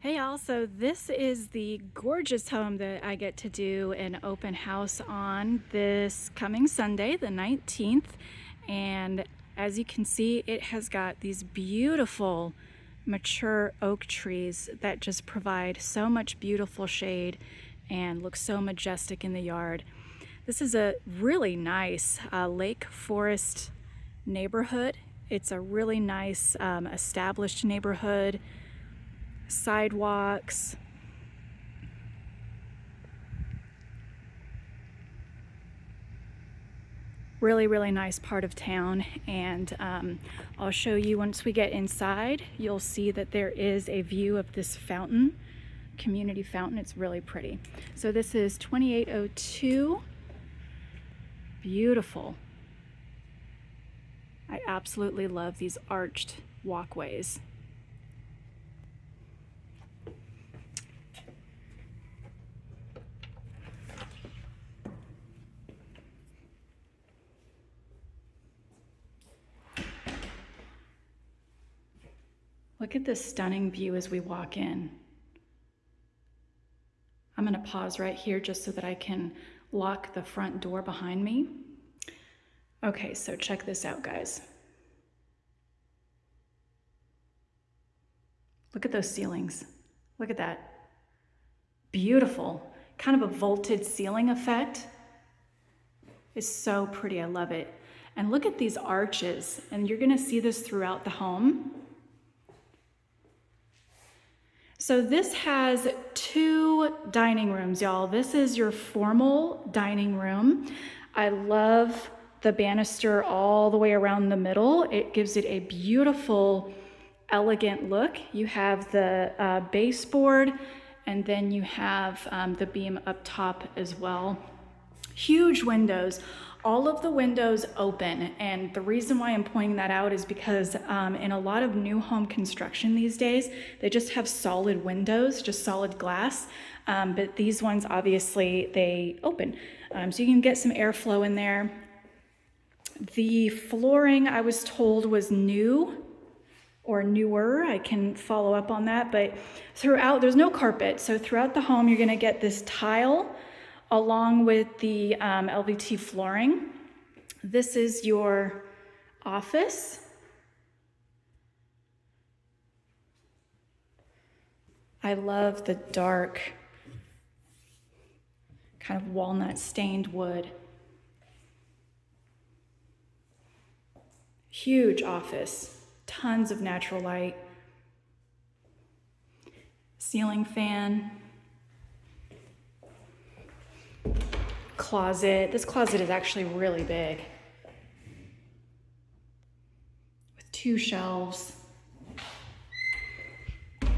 Hey y'all, so this is the gorgeous home that I get to do an open house on this coming Sunday, the 19th. And as you can see, it has got these beautiful mature oak trees that just provide so much beautiful shade and look so majestic in the yard. This is a really nice lake forest neighborhood. It's a really nice established neighborhood. Sidewalks, really nice part of town. And I'll show you once we get inside. You'll see that there is a view of this fountain, community fountain. It's really pretty. So this is 2802. Beautiful. I absolutely love these arched walkways. Look at this stunning view as we walk in. I'm going to pause right here just so that I can lock the front door behind me. Okay, so check this out, guys. Look at those ceilings. Look at that. Beautiful. Kind of a vaulted ceiling effect. It's so pretty. I love it. And look at these arches. And you're going to see this throughout the home. So this has two dining rooms, y'all. This is your formal dining room. I love the banister all the way around the middle. It gives it a beautiful, elegant look. You have the baseboard, and then you have the beam up top as well. Huge windows. All of the windows open, and the reason why I'm pointing that out is because in a lot of new home construction these days, they just have solid windows, just solid glass, but these ones obviously they open, so you can get some airflow in there. The flooring I was told was new or newer. I can follow up on that, but throughout, there's no carpet, so throughout the home you're gonna get this tile along with the LVT flooring. This is your office. I love the dark, kind of walnut stained wood. Huge office, tons of natural light. Ceiling fan. Closet. This closet is actually really big with two shelves. Let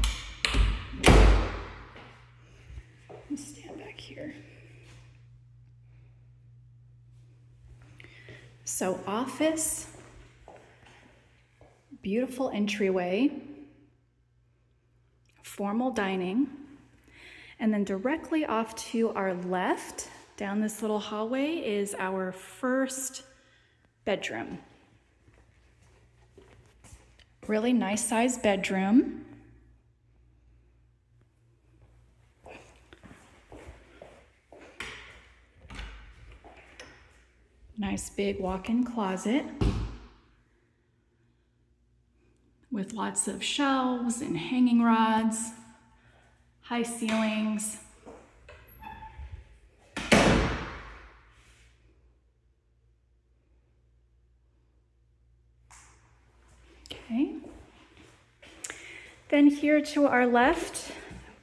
me stand back here. So office, beautiful entryway, formal dining, and then directly off to our left down this little hallway is our first bedroom. Really nice sized bedroom. Nice big walk-in closet with lots of shelves and hanging rods, high ceilings. Okay. Then here to our left,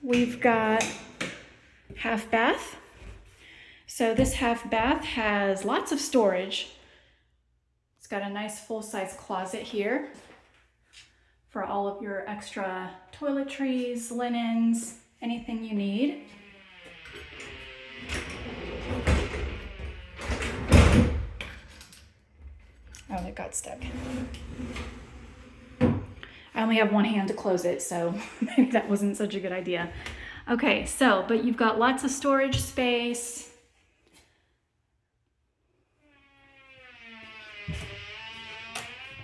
we've got half bath. So this half bath has lots of storage. It's got a nice full-size closet here for all of your extra toiletries, linens, anything you need. Oh, it got stuck. I only have one hand to close it, so maybe that wasn't such a good idea. Okay, so, but you've got lots of storage space.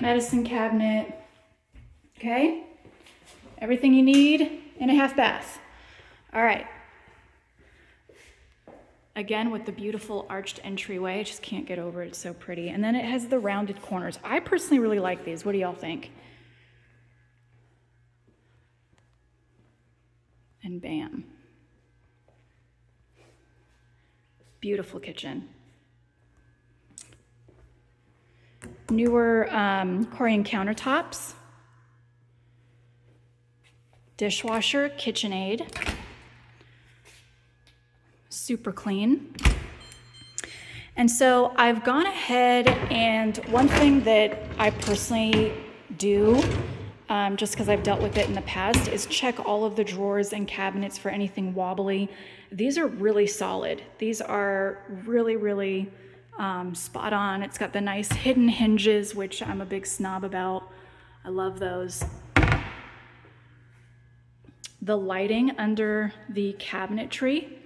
Medicine cabinet. Okay, everything you need and a half bath. All right. Again, with the beautiful arched entryway, I just can't get over it, it's so pretty. And then it has the rounded corners. I personally really like these. What do y'all think? And bam. Beautiful kitchen. Newer Corian countertops. Dishwasher, KitchenAid. Super clean. And so I've gone ahead, and one thing that I personally do, just because I've dealt with it in the past, is check all of the drawers and cabinets for anything wobbly. These are really solid. These are really, really spot on. It's got the nice hidden hinges, which I'm a big snob about. I love those. The lighting under the cabinetry.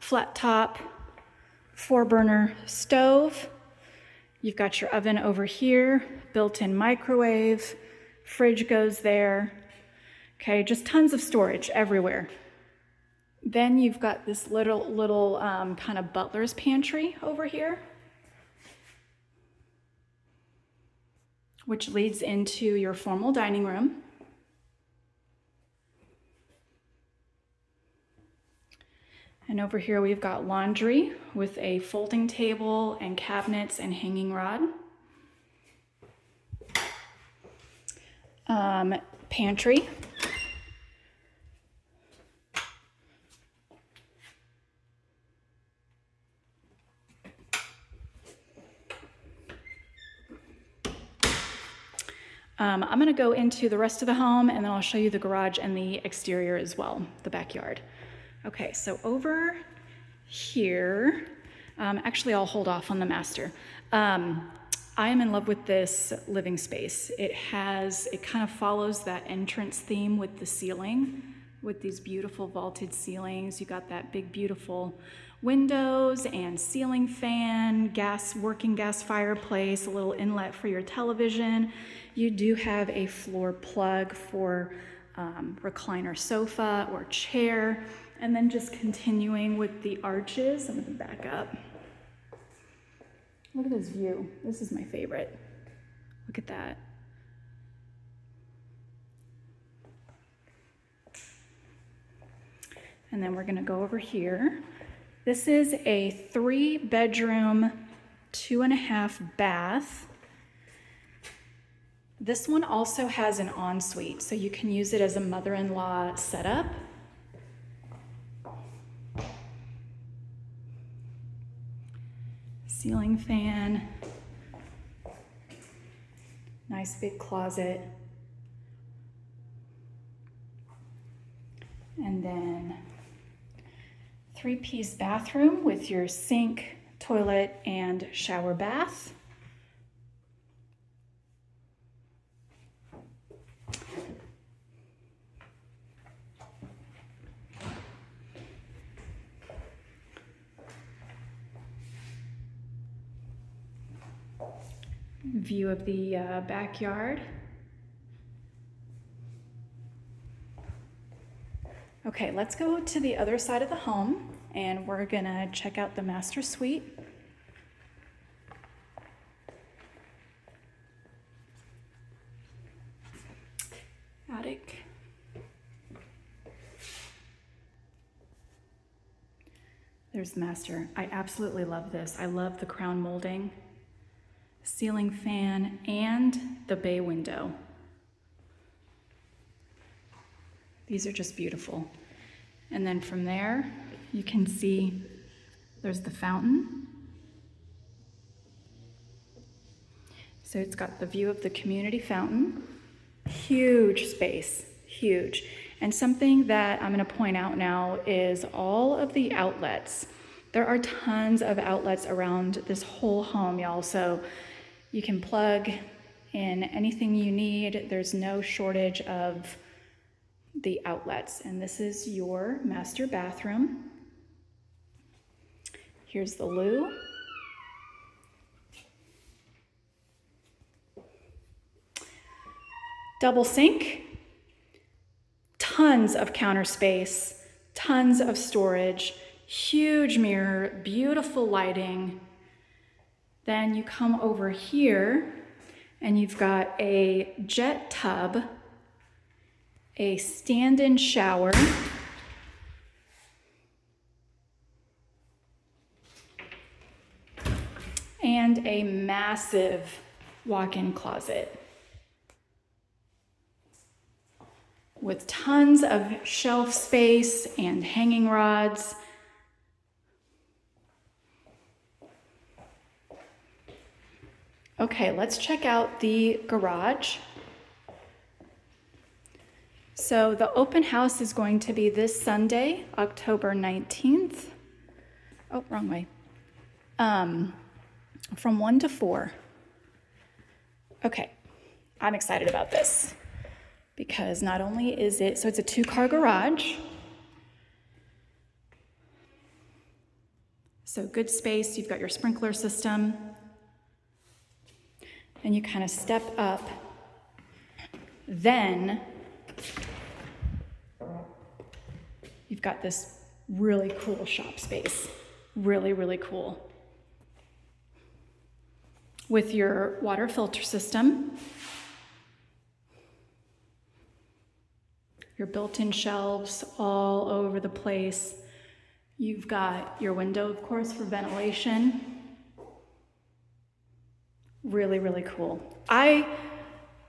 Flat top, 4-burner stove. You've got your oven over here, built-in microwave, fridge goes there. Okay, just tons of storage everywhere. Then you've got this little kind of butler's pantry over here, which leads into your formal dining room. And over here we've got laundry with a folding table and cabinets and hanging rod. Pantry. I'm going to go into the rest of the home, and then I'll show you the garage and the exterior as well, the backyard. Okay, so over here, actually I'll hold off on the master. I am in love with this living space. It kind of follows that entrance theme with the ceiling, with these beautiful vaulted ceilings. You got that big, beautiful windows and ceiling fan, working gas fireplace, a little inlet for your television. You do have a floor plug for recliner sofa or chair. And then just continuing with the arches, I'm gonna back up. Look at this view. This is my favorite. Look at that. And then we're gonna go over here. This is a 3-bedroom, 2.5 bath. This one also has an ensuite, so you can use it as a mother-in-law setup. Ceiling fan, nice big closet, and then 3-piece bathroom with your sink, toilet, and shower bath. View of the backyard. Okay, let's go to the other side of the home, and we're gonna check out the master suite. Attic. There's the master. I absolutely love this. I love the crown molding, ceiling fan, and the bay window. These are just beautiful. And then from there, you can see there's the fountain. So it's got the view of the community fountain. Huge space, huge. And something that I'm gonna point out now is all of the outlets. There are tons of outlets around this whole home, y'all. So you can plug in anything you need. There's no shortage of the outlets. And this is your master bathroom. Here's the loo. double sink, tons of counter space, tons of storage, huge mirror, beautiful lighting. Then you come over here and you've got a jet tub, a stand-in shower, and a massive walk-in closet with tons of shelf space and hanging rods. Okay, let's check out the garage. So the open house is going to be this Sunday, October 19th. Oh, wrong way. From 1 to 4. Okay, I'm excited about this because not only is it, so it's a 2-car garage. So good space, you've got your sprinkler system. And you kind of step up. Then you've got this really cool shop space. Really, really cool. With your water filter system, your built-in shelves all over the place. You've got your window, of course, for ventilation. Really, really cool. I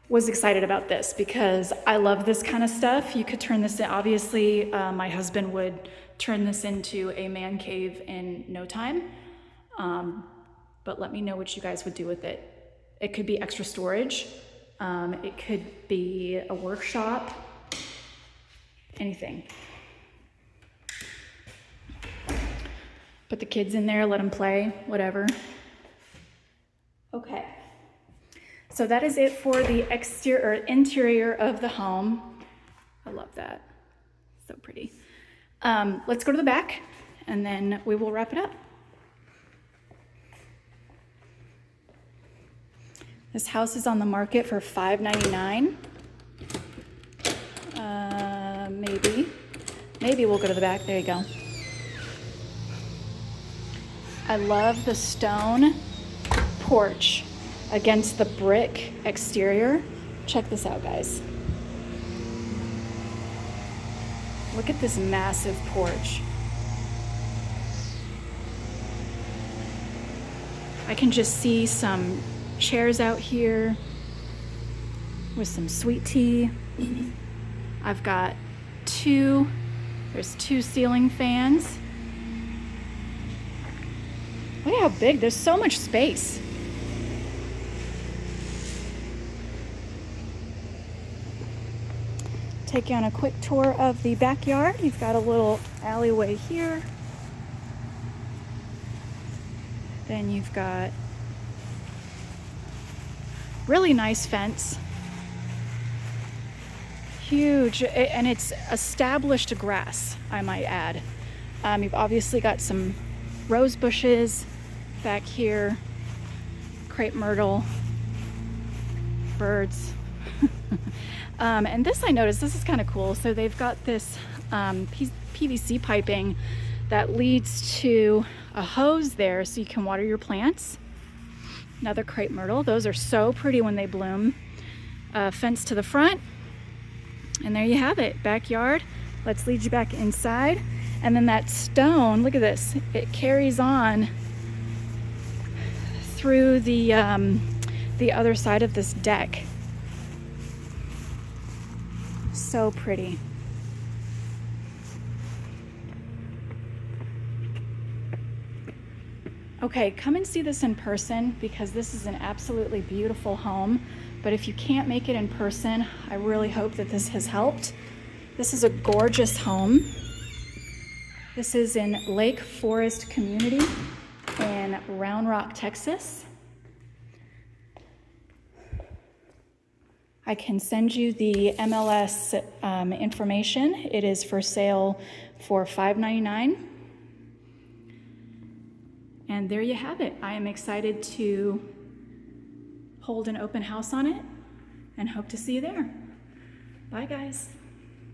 was excited about this because I love this kind of stuff. You could turn this in, obviously, my husband would turn this into a man cave in no time. But let me know what you guys would do with it. It could be extra storage. It could be a workshop, anything. Put the kids in there, let them play, whatever. Okay, so that is it for the exterior or interior of the home. I love that, so pretty. Let's go to the back and then we will wrap it up. This house is on the market for $599. Maybe we'll go to the back. There you go. I love the stone porch against the brick exterior. Check this out, guys. Look at this massive porch. I can just see some chairs out here with some sweet tea. I've got there's two ceiling fans. Look at how big, there's so much space. Take you on a quick tour of the backyard. You've got a little alleyway here. Then you've got really nice fence. Huge, and it's established grass, I might add. You've obviously got some rose bushes back here, crepe myrtle, birds. And this I noticed, this is kind of cool. So they've got this PVC piping that leads to a hose there so you can water your plants. Another crepe myrtle. Those are so pretty when they bloom. Fence to the front. And there you have it, backyard. Let's lead you back inside. And then that stone, look at this. It carries on through the other side of this deck. So pretty. Okay, come and see this in person because this is an absolutely beautiful home. But if you can't make it in person, I really hope that this has helped. This is a gorgeous home. This is in Lake Forest Community in Round Rock, Texas. I can send you the MLS information. It is for sale for $599. And there you have it. I am excited to hold an open house on it and hope to see you there. Bye, guys.